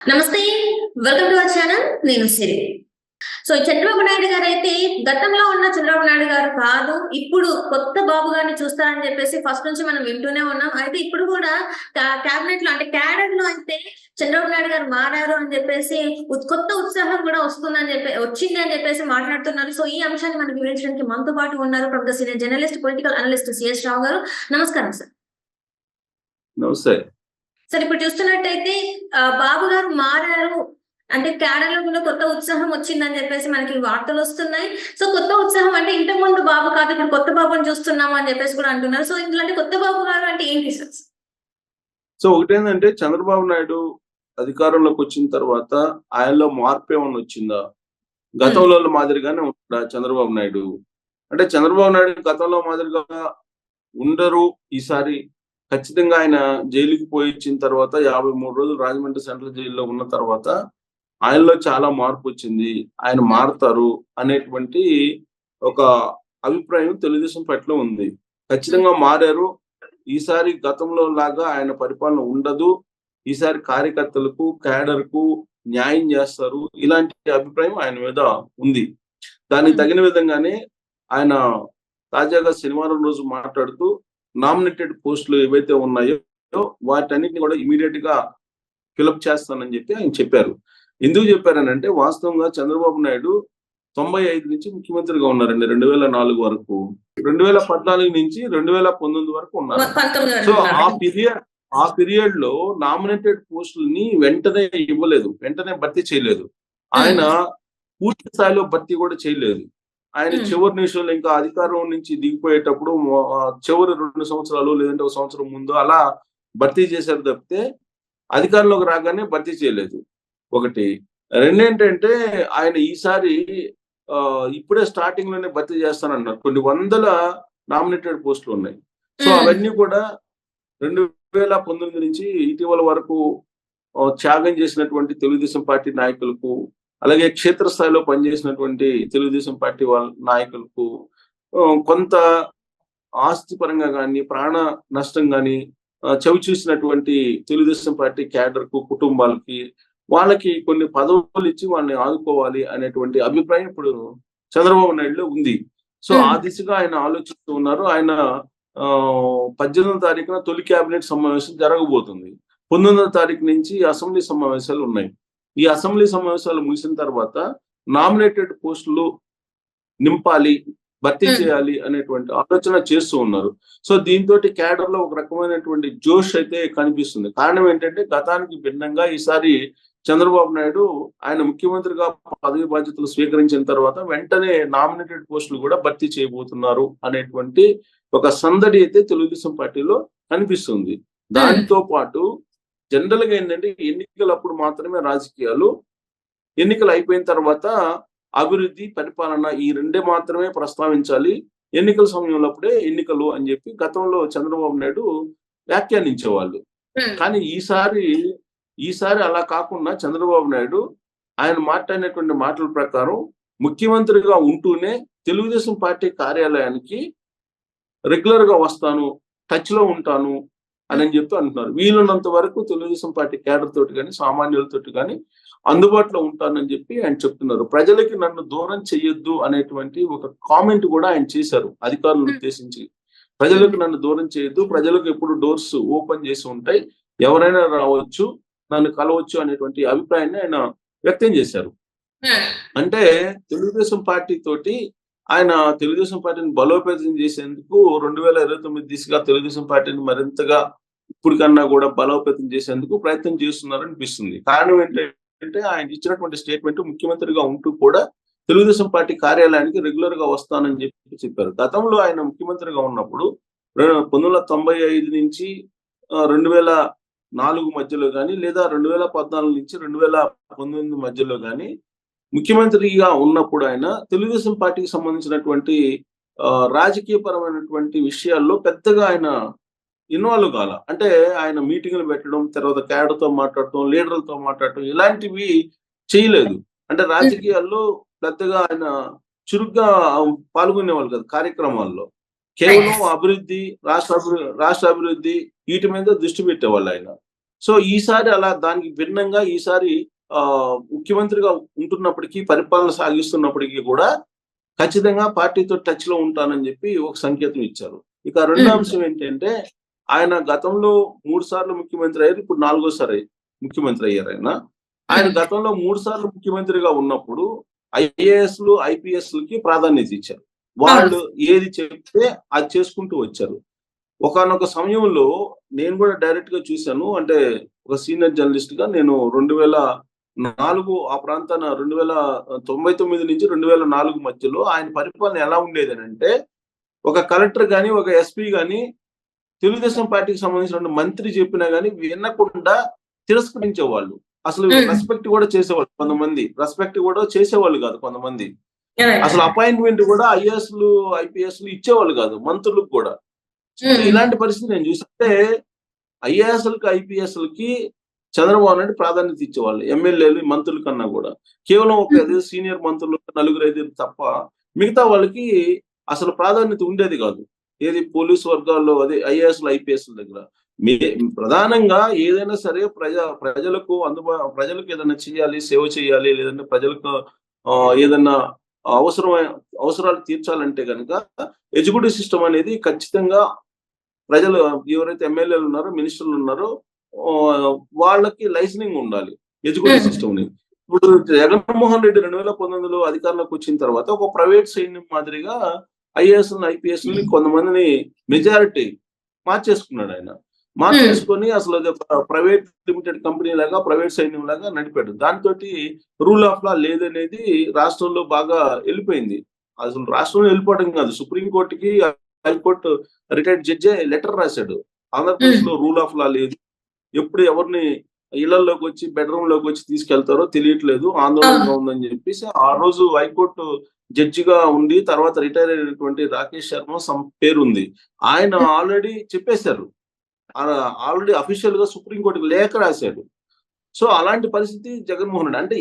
నమస్తే. Welcome to our channel. నేను సిరి. చంద్రబాబు నాయుడు గారైతే గతంలో ఉన్న చంద్రబాబు నాయుడు గారు కాదు. ఇప్పుడు కొత్త బాబు గారిని చూస్తారని చెప్పేసి ఫస్ట్ నుంచి మనం వింటూనే ఉన్నాం. అయితే ఇప్పుడు కూడా క్యాబినెట్‌లో అంటే క్యాడర్‌లో అయితే చంద్రబాబు నాయుడు గారు మారారు అని చెప్పేసి కొత్త ఉత్సాహం కూడా వచ్చింది అని చెప్పేసి మాట్లాడుతున్నారు. ఈ అంశాన్ని మనకు వివరించడానికి మనతో పాటు ఉన్నారు ప్రముఖ senior journalist, political analyst C S Rao. నమస్కారం సార్. నమస్తే. సార్ ఇప్పుడు చూస్తున్నట్టయితే బాబు గారు మారారు అంటే క్యాడర్‌లో కూడా కొత్త ఉత్సాహం వచ్చిందని చెప్పేసి మనకి వార్తలొస్తున్నాయి. కొత్త ఉత్సాహం అంటే ఇంతకుముందు బాబు కాదు, ఇప్పుడు కొత్త బాబుని చూస్తున్నాము అని చెప్పేసి కూడా అంటున్నారు. ఇందులో అంటే కొత్త బాబు గారు అంటే ఏంటి సార్? ఒకటేందంటే చంద్రబాబు నాయుడు అధికారంలోకి వచ్చిన తర్వాత ఆయనలో మార్పు ఏమన్నా వచ్చిందా? గతంలో మాదిరిగానే ఉంటాడా చంద్రబాబు నాయుడు? అంటే చంద్రబాబు నాయుడు గతంలో మాదిరిగా ఉండరు ఈసారి. ఖచ్చితంగా ఆయన జైలుకి పోయొచ్చిన తర్వాత 53 రోజులు రాజమండ్రి సెంట్రల్ జైల్‌లో ఉన్న తర్వాత ఆయనలో చాలా మార్పొచ్చింది. ఆయన మారతారు అనేటువంటి ఒక అభిప్రాయం తెలుగుదేశం పార్టీలో ఉంది. ఖచ్చితంగా మారారు. ఈసారి గతంలో లాగా ఆయన పరిపాలన ఉండదు. ఈసారి కార్యకర్తలకు, క్యాడర్‌కు న్యాయం చేస్తారు. ఇలాంటి అభిప్రాయం ఆయన మీద ఉంది. దానికి తగిన విధంగానే ఆయన తాజాగా శనివారం రోజు మాట్లాడుతూ నామినేటెడ్ పోస్టులు ఏవైతే ఉన్నాయో వాటన్నిటిని కూడా ఇమ్మీడియేట్‌గా ఫిలప్ చేస్తానని చెప్పి ఆయన చెప్పారు. ఎందుకు చెప్పారనంటే వాస్తవంగా చంద్రబాబు నాయుడు 95 నుంచి ముఖ్యమంత్రిగా ఉన్నారండి 2004 వరకు. 2014 నుంచి 2019 వరకు ఉన్నారు. ఆ పీరియడ్‌లో నామినేటెడ్ పోస్టులని వెంటనే ఇవ్వలేదు. వెంటనే భర్తీ చేయలేదు. ఆయన పూర్తి స్థాయిలో భర్తీ కూడా చేయలేదు. ఆయన చివరి నిమిషంలో ఇంకా అధికారం నుంచి దిగిపోయేటప్పుడు చివరి 2 సంవత్సరాలు లేదంటే 1 సంవత్సరం ముందు అలా భర్తీ చేశారు తప్పితే అధికారంలోకి రాగానే భర్తీ చేయలేదు. ఒకటి. రెండేంటంటే ఆయన ఈసారి ఇప్పుడే స్టార్టింగ్ లోనే భర్తీ చేస్తానన్నారు. కొన్ని వందల నామినేటెడ్ పోస్టులు ఉన్నాయి. అవన్నీ కూడా 2019 నుంచి ఇటీవల వరకు త్యాగం చేసినటువంటి తెలుగుదేశం పార్టీ నాయకులకు, అలాగే క్షేత్రస్థాయిలో పనిచేసినటువంటి తెలుగుదేశం పార్టీ నాయకులకు కొంత ఆస్తి పరంగా గాని, ప్రాణ నష్టం గాని చవి చూసినటువంటి తెలుగుదేశం పార్టీ క్యాడర్‌కు, కుటుంబాలకి వాళ్ళకి కొన్ని పదవులు ఇచ్చి వాళ్ళని ఆదుకోవాలి అనేటువంటి అభిప్రాయం ఇప్పుడు చంద్రబాబు నాయుడులో ఉంది. ఆ దిశగా ఆయన ఆలోచిస్తూ ఉన్నారు. ఆయన 18వ తారీఖున తొలి కేబినెట్ సమావేశం జరగబోతుంది. 19వ తారీఖు నుంచి అసెంబ్లీ సమావేశాలు ఉన్నాయి. ఈ అసెంబ్లీ సమావేశాలు ముగిసిన తర్వాత నామినేటెడ్ పోస్టులు నింపాలి, భర్తీ చేయాలి అనేటువంటి ఆలోచన చేస్తూ ఉన్నారు. దీంతోటి క్యాడర్ లో ఒక రకమైనటువంటి జోష్ అయితే కనిపిస్తుంది. కారణం ఏంటంటే గతానికి భిన్నంగా ఈసారి చంద్రబాబు నాయుడు ఆయన ముఖ్యమంత్రిగా పదవి బాధ్యతలు స్వీకరించిన తర్వాత వెంటనే నామినేటెడ్ పోస్టులు కూడా భర్తీ చేయబోతున్నారు అనేటువంటి ఒక సందడి అయితే తెలుగుదేశం పార్టీలో కనిపిస్తుంది. దానితో పాటు జనరల్ గా ఏంటంటే ఎన్నికలప్పుడు మాత్రమే రాజకీయాలు, ఎన్నికలు అయిపోయిన తర్వాత అభివృద్ధి, పరిపాలన ఈ రెండే మాత్రమే ప్రస్తావించాలి. ఎన్నికల సమయంలో అప్పుడే ఎన్నికలు అని చెప్పి గతంలో చంద్రబాబు నాయుడు వ్యాఖ్యానించేవాళ్ళు. కానీ ఈసారి అలా కాకుండా చంద్రబాబు నాయుడు ఆయన మాట్లాడినటువంటి మాటల ప్రకారం ముఖ్యమంత్రిగా ఉంటూనే తెలుగుదేశం పార్టీ కార్యాలయానికి రెగ్యులర్ గా వస్తాను, టచ్ లో ఉంటాను అని చెప్పి అంటున్నారు. వీలున్నంత వరకు తెలుగుదేశం పార్టీ క్యాడర్ తోటి కానీ, సామాన్యులతోటి కానీ అందుబాటులో ఉంటానని చెప్పి ఆయన చెప్తున్నారు. ప్రజలకి నన్ను దూరం చెయ్యొద్దు అనేటువంటి ఒక కామెంట్ కూడా ఆయన చేశారు అధికారులను ఉద్దేశించి. ప్రజలకు నన్ను దూరం చేయొద్దు, ప్రజలకు ఎప్పుడు డోర్స్ ఓపెన్ చేసి ఉంటాయి, ఎవరైనా రావచ్చు, నన్ను కలవచ్చు అనేటువంటి అభిప్రాయాన్ని ఆయన వ్యక్తం చేశారు. అంటే తెలుగుదేశం పార్టీ తోటి ఆయన తెలుగుదేశం పార్టీని బలోపేతం చేసేందుకు 2029 దిశగా తెలుగుదేశం పార్టీని మరింతగా ఇప్పుడు కన్నా కూడా బలోపేతం చేసేందుకు ప్రయత్నం చేస్తున్నారు అనిపిస్తుంది. కారణం ఏంటంటే ఆయన ఇచ్చినటువంటి స్టేట్మెంట్ ముఖ్యమంత్రిగా ఉంటూ కూడా తెలుగుదేశం పార్టీ కార్యాలయానికి రెగ్యులర్ గా వస్తానని చెప్పారు. గతంలో ఆయన ముఖ్యమంత్రిగా ఉన్నప్పుడు 1995 నుంచి 2004 మధ్యలో గాని లేదా 2014 నుంచి 2019 మధ్యలో గాని ముఖ్యమంత్రిగా ఉన్నప్పుడు ఆయన తెలుగుదేశం పార్టీకి సంబంధించినటువంటి రాజకీయపరమైనటువంటి విషయాల్లో పెద్దగా ఆయన ఇన్వాల్వ్ కాల. అంటే ఆయన మీటింగ్లు పెట్టడం, తర్వాత క్యాడర్తో మాట్లాడటం, లీడర్లతో మాట్లాడటం ఇలాంటివి చేయలేదు. అంటే రాజకీయాల్లో పెద్దగా ఆయన చురుగ్గా పాల్గొనేవాళ్ళు కాదు కార్యక్రమాల్లో. కేవలం అభివృద్ధి, రాష్ట్ర అభివృద్ధి వీటి మీద దృష్టి పెట్టేవాళ్ళు ఆయన. సో ఈసారి అలా దానికి భిన్నంగా ఈసారి ముఖ్యమంత్రిగా ఉంటున్నప్పటికీ పరిపాలన సాగిస్తున్నప్పటికీ కూడా ఖచ్చితంగా పార్టీతో టచ్ లో ఉంటానని చెప్పి ఒక సంకేతం ఇచ్చారు. ఇక రెండో అంశం ఏంటంటే ఆయన గతంలో 3 సార్లు ముఖ్యమంత్రి అయ్యారు, ఇప్పుడు 4గోసారి ముఖ్యమంత్రి అయ్యారు ఆయన గతంలో 3 సార్లు ముఖ్యమంత్రిగా ఉన్నప్పుడు ఐఏఎస్లు ఐపీఎస్లకి ప్రాధాన్యత ఇచ్చారు. వాళ్ళు ఏది చెప్తే అది చేసుకుంటూ వచ్చారు. ఒకానొక సమయంలో నేను కూడా డైరెక్ట్ గా చూశాను. అంటే ఒక సీనియర్ జర్నలిస్ట్ గా నేను 2004 ఆ ప్రాంతాన 2099 నుంచి 2004 మధ్యలో ఆయన పరిపాలన ఎలా ఉండేది అంటే ఒక కలెక్టర్ గాని ఒక ఎస్పీ గాని తెలుగుదేశం పార్టీకి సంబంధించిన మంత్రి చెప్పినా గానీ వినకుండా తిరస్కరించేవాళ్ళు. అసలు రెస్పెక్ట్ కూడా చేసేవాళ్ళు కొంతమంది. రెస్పెక్ట్ కూడా చేసేవాళ్ళు కాదు కొంతమంది. అసలు అపాయింట్మెంట్ కూడా ఐఏఎస్లు ఐపీఎస్లు ఇచ్చేవాళ్ళు కాదు మంత్రులకు కూడా. ఇలాంటి పరిస్థితి నేను చూస్తే ఐఏఎస్లకి ఐపీఎస్లకి చంద్రబాబు నాయుడు ప్రాధాన్యత ఇచ్చేవాళ్ళు. ఎమ్మెల్యేలు మంత్రుల కన్నా కూడా కేవలం ఒక సీనియర్ మంత్రులు 4-5 తప్ప మిగతా వాళ్ళకి అసలు ప్రాధాన్యత ఉండేది కాదు. ఏది పోలీసు వర్గాల్లో అదే ఐఏఎస్లు ఐపీఎస్ల దగ్గర. ప్రధానంగా ఏదైనా సరే ప్రజలకు ప్రజలకు ఏదైనా చేయాలి, సేవ చేయాలి, లేదంటే ప్రజలకు ఏదన్నా అవసరాలు తీర్చాలంటే కనుక ఎగ్జిక్యూటివ్ సిస్టమ్ అనేది ఖచ్చితంగా ప్రజలు ఎవరైతే ఎమ్మెల్యేలు ఉన్నారో మినిస్టర్లు ఉన్నారో వాళ్ళకి లైసెన్సింగ్ ఉండాలి ఎగ్జిక్యూటివ్ సిస్టమ్ ని. ఇప్పుడు జగన్మోహన్ రెడ్డి 2019లో అధికారంలోకి వచ్చిన తర్వాత ఒక ప్రైవేట్ సైన్యం మాదిరిగా ఐఏఎస్ ఐపీఎస్ కొంతమందిని మెజారిటీ మార్చేసుకున్నాడు ఆయన. మార్చేసుకొని అసలు ప్రైవేట్ లిమిటెడ్ కంపెనీ లాగా ప్రైవేట్ సైన్యం లాగా నడిపాడు. దాంతో రూల్ ఆఫ్ లా లేదనేది రాష్ట్రంలో బాగా వెళ్ళిపోయింది. అసలు రాష్ట్రంలో వెళ్ళిపోవడం కాదు, సుప్రీంకోర్టుకి హైకోర్టు రిటైర్డ్ జడ్జి లెటర్ రాశాడు. ఆంధ్రప్రదేశ్ లో రూల్ ఆఫ్ లా లేదు, ఎప్పుడు ఎవరిని ఇళ్లలోకి వచ్చి బెడ్రూమ్ లోకి వచ్చి తీసుకెళ్తారో తెలియట్లేదు, ఆందోళనగా ఉందని చెప్పేసి ఆ రోజు హైకోర్టు జడ్జిగా ఉండి తర్వాత రిటైర్ అయినటువంటి రాకేష్ శర్మ పేరుంది. ఆయన ఆల్రెడీ చెప్పేశారు, ఆల్రెడీ అఫీషియల్ గా సుప్రీంకోర్టుకి లేఖ రాశాడు. సో అలాంటి పరిస్థితి జగన్మోహన్ రెడ్డి అంటే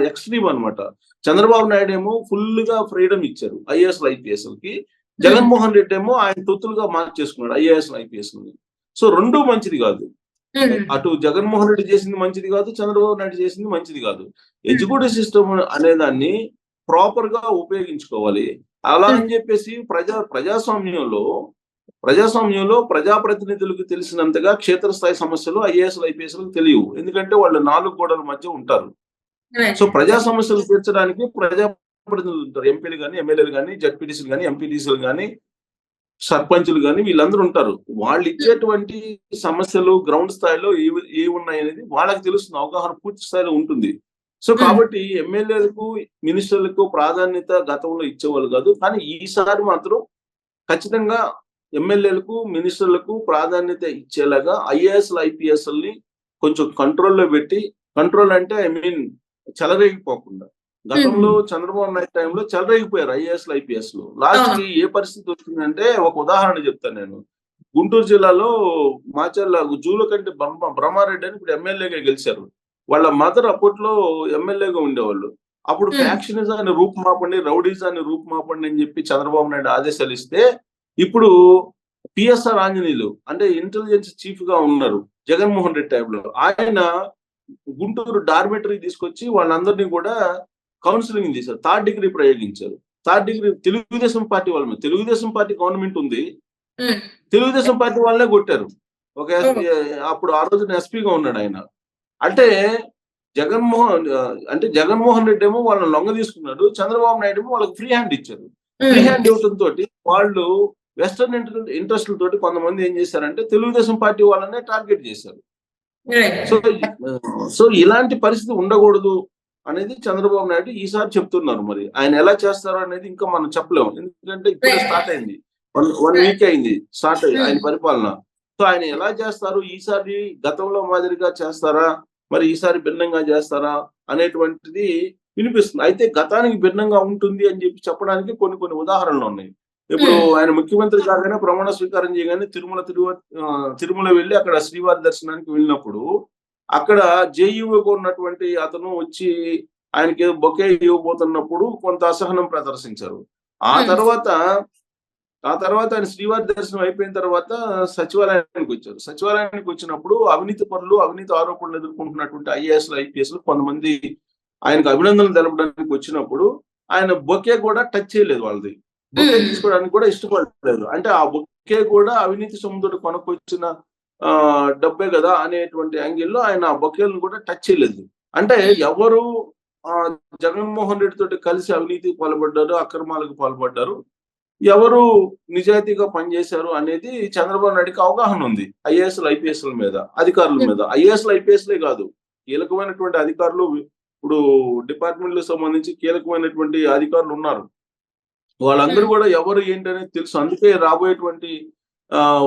ఎక్స్ట్రీమ్ అనమాట. చంద్రబాబు నాయుడు ఏమో ఫుల్ గా ఫ్రీడమ్ ఇచ్చారు ఐఏఎస్ ఐపీఎస్లకి, జగన్మోహన్ రెడ్డి ఏమో ఆయన తొత్తులుగా మార్చేసుకున్నాడు ఐఏఎస్ ఐపీఎస్. సో రెండూ మంచిది కాదు. అటు జగన్మోహన్ రెడ్డి చేసింది మంచిది కాదు, చంద్రబాబు నాయుడు చేసింది మంచిది కాదు. ఎగ్జిక్యూటివ్ సిస్టమ్ అనేదాన్ని ప్రాపర్ గా ఉపయోగించుకోవాలి. అలా అని చెప్పేసి ప్రజాస్వామ్యంలో ప్రజాప్రతినిధులకు తెలిసినంతగా క్షేత్రస్థాయి సమస్యలు ఐఏఎస్ ఐపీఎస్లకు తెలియవు. ఎందుకంటే వాళ్ళు 4 గోడల మధ్య ఉంటారు. సో ప్రజా సమస్యలు తీర్చడానికి ప్రజాప్రతినిధులు ఉంటారు. ఎంపీలు కానీ ఎమ్మెల్యేలు కానీ జడ్పీటీసీలు కానీ ఎంపీటీసీలు కానీ సర్పంచులు కానీ వీళ్ళందరూ ఉంటారు. వాళ్ళు ఇచ్చేటువంటి సమస్యలు గ్రౌండ్ స్థాయిలో ఏవి ఉన్నాయి అనేది వాళ్ళకి తెలుస్తుంది, అవగాహన పూర్తి స్థాయిలో ఉంటుంది. సో కాబట్టి ఎమ్మెల్యేలకు మినిస్టర్లకు ప్రాధాన్యత గతంలో ఇచ్చేవాళ్ళు కాదు, కానీ ఈసారి మాత్రం ఖచ్చితంగా ఎమ్మెల్యేలకు మినిస్టర్లకు ప్రాధాన్యత ఇచ్చేలాగా ఐఏఎస్ ఐపీఎస్ని కొంచెం కంట్రోల్లో పెట్టి, కంట్రోల్ అంటే ఐ మీన్ చెలరేగిపోకుండా. గతంలో చంద్రబాబు నాయుడు టైంలో చెలరేగిపోయారు ఐఏఎస్ ఐపీఎస్ లు. లాస్ట్ కి ఏ పరిస్థితి వచ్చిందంటే ఒక ఉదాహరణ చెప్తాను నేను. గుంటూరు జిల్లాలో మాచర్ల జూలకంటి బ్రహ్మారెడ్డి అని ఇప్పుడు ఎమ్మెల్యేగా గెలిచారు. వాళ్ళ మదర్ అప్పట్లో ఎమ్మెల్యేగా ఉండేవాళ్ళు. అప్పుడు ఫ్యాక్షనిజాన్ని రూపుమాపండి, రౌడీజాన్ని రూపుమాపండి అని చెప్పి చంద్రబాబు నాయుడు ఆదేశాలు ఇస్తే, ఇప్పుడు పిఎస్ఆర్ ఆంజనేయులు అంటే ఇంటెలిజెన్స్ చీఫ్ గా ఉన్నారు జగన్మోహన్ రెడ్డి టైంలో. ఆయన గుంటూరు డార్మెటరీ తీసుకొచ్చి వాళ్ళందరినీ కూడా కౌన్సిలింగ్ చేశారు, 3rd డిగ్రీ ప్రయోగించారు. 3rd డిగ్రీ తెలుగుదేశం పార్టీ వాళ్ళ మీద, తెలుగుదేశం పార్టీ గవర్నమెంట్ ఉంది, తెలుగుదేశం పార్టీ వాళ్ళనే కొట్టారు. ఒక అప్పుడు ఆ రోజున ఎస్పీగా ఉన్నాడు ఆయన. అంటే జగన్మోహన్ రెడ్డి ఏమో వాళ్ళని లొంగ తీసుకున్నాడు, చంద్రబాబు నాయుడు ఏమో వాళ్ళకి ఫ్రీ హ్యాండ్ ఇచ్చారు. ఫ్రీ హ్యాండ్ ఇవ్వడంతో వాళ్ళు వెస్టర్న్ ఇంట్రెస్ట్లతోటి కొంతమంది ఏం చేశారంటే తెలుగుదేశం పార్టీ వాళ్ళనే టార్గెట్ చేశారు. సో ఇలాంటి పరిస్థితి ఉండకూడదు అనేది చంద్రబాబు నాయుడు ఈసారి చెప్తున్నారు. మరి ఆయన ఎలా చేస్తారో అనేది ఇంకా మనం చెప్పలేము, ఎందుకంటే ఇప్పుడే స్టార్ట్ అయింది, 1 వీక్ అయింది స్టార్ట్ అయ్యి ఆయన పరిపాలన. సో ఆయన ఎలా చేస్తారు, ఈసారి గతంలో మాదిరిగా చేస్తారా, మరి ఈసారి భిన్నంగా చేస్తారా అనేటువంటిది వినిపిస్తుంది. అయితే గతానికి భిన్నంగా ఉంటుంది అని చెప్పి చెప్పడానికి కొన్ని ఉదాహరణలు ఉన్నాయి. ఇప్పుడు ఆయన ముఖ్యమంత్రి కాగానే ప్రమాణ స్వీకారం చేయగానే తిరుమల వెళ్ళి అక్కడ శ్రీవారి దర్శనానికి వెళ్ళినప్పుడు అక్కడ జేఈఓగా ఉన్నటువంటి అతను వచ్చి ఆయనకి ఏదో బొకే ఇవ్వబోతున్నప్పుడు కొంత అసహనం ప్రదర్శించారు. ఆ తర్వాత ఆ తర్వాత ఆయన శ్రీవారి దర్శనం అయిపోయిన తర్వాత సచివాలయానికి వచ్చారు. సచివాలయానికి వచ్చినప్పుడు అవినీతి పరులు, అవినీతి ఆరోపణలు ఎదుర్కొంటున్నటువంటి ఐఏఎస్లు, ఐపీఎస్లు కొంతమంది ఆయనకు అభినందనలు తెలపడానికి వచ్చినప్పుడు ఆయన బొకే కూడా టచ్ చేయలేదు వాళ్ళది. బొకే తీసుకోవడానికి కూడా ఇష్టపడలేదు. అంటే ఆ బొకే కూడా అవినీతి సొమ్ముతో కొనుక్కొచ్చిన డబ్బే కదా అనేటువంటి యాంగిల్లో ఆయన ఆ బొకేలను కూడా టచ్ చేయలేదు. అంటే ఎవరు జగన్మోహన్ రెడ్డి తోటి కలిసి అవినీతికి పాల్పడ్డారు, అక్రమాలకు పాల్పడ్డారు, ఎవరు నిజాయితీగా పనిచేశారు అనేది చంద్రబాబు నాయుడుకి అవగాహన ఉంది. ఐఏఎస్లు, ఐపీఎస్ల మీద, అధికారుల మీద. ఐఏఎస్లు, ఐపీఎస్లే కాదు, కీలకమైనటువంటి అధికారులు ఇప్పుడు డిపార్ట్మెంట్లకు సంబంధించి కీలకమైనటువంటి అధికారులు ఉన్నారు. వాళ్ళందరూ కూడా ఎవరు ఏంటి అనేది తెలుసు. అందుకే రాబోయేటువంటి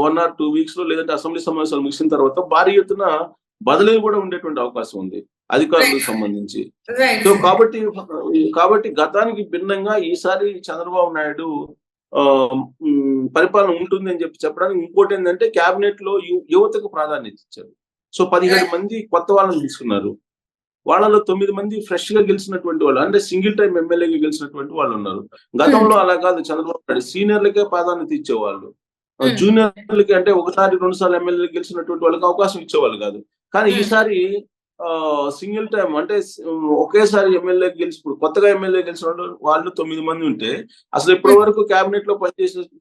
1 or 2 weeks లో, లేదంటే అసెంబ్లీ సమావేశాలు ముగిసిన తర్వాత భారీ ఎత్తున బదిలీలు కూడా ఉండేటువంటి అవకాశం ఉంది అధికారులకు సంబంధించి. సో కాబట్టి గతానికి భిన్నంగా ఈసారి చంద్రబాబు నాయుడు పరిపాలన ఉంటుంది అని చెప్పడానికి ఇంకోటి ఏంటంటే క్యాబినెట్ లో యువతకు ప్రాధాన్యత ఇచ్చారు. సో 17 మంది కొత్త వాళ్ళని తీసుకున్నారు. వాళ్ళలో 9 మంది ఫ్రెష్ గా గెలిచినటువంటి వాళ్ళు, అంటే సింగిల్ టైం ఎమ్మెల్యేగా గెలిచినటువంటి వాళ్ళు ఉన్నారు. గతంలో అలా కాదు, చంద్రబాబు నాయుడు సీనియర్లకే ప్రాధాన్యత ఇచ్చేవాళ్ళు. జూనియర్లకి అంటే 1 సారి 2 సార్లు ఎమ్మెల్యే గెలిచినటువంటి వాళ్ళకి అవకాశం ఇచ్చేవాళ్ళు కాదు. కానీ ఈసారి సింగిల్ టైం అంటే ఒకేసారి ఎమ్మెల్యే కొత్తగా ఎమ్మెల్యే గెలిచిన వాళ్ళు 9 మంది ఉంటే అసలు ఇప్పటి వరకు క్యాబినెట్ లో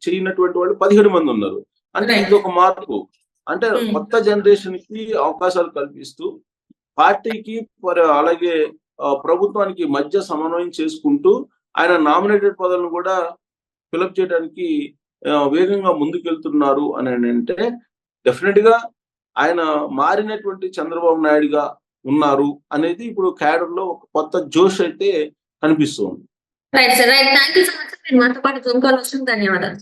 చేయనటువంటి వాళ్ళు 17 మంది ఉన్నారు. అంటే ఇది ఒక మార్పు. అంటే కొత్త జనరేషన్ కి అవకాశాలు కల్పిస్తూ పార్టీకి అలాగే ప్రభుత్వానికి మధ్య సమన్వయం చేసుకుంటూ ఆయన నామినేటెడ్ పదవులను కూడా ఫిలప్ చేయడానికి వేగంగా ముందుకెళ్తున్నారు అని అంటే డెఫినెట్ గా ఆయన మారినటువంటి చంద్రబాబు నాయుడుగా ఉన్నారు అనేది ఇప్పుడు క్యాడర్ లో ఒక కొత్త జోష్ అయితే కనిపిస్తుంది. Right sir, right. Thank you so much. మాతో పాటు జూమ్ కాల్ వచ్చింది. ధన్యవాదాలు.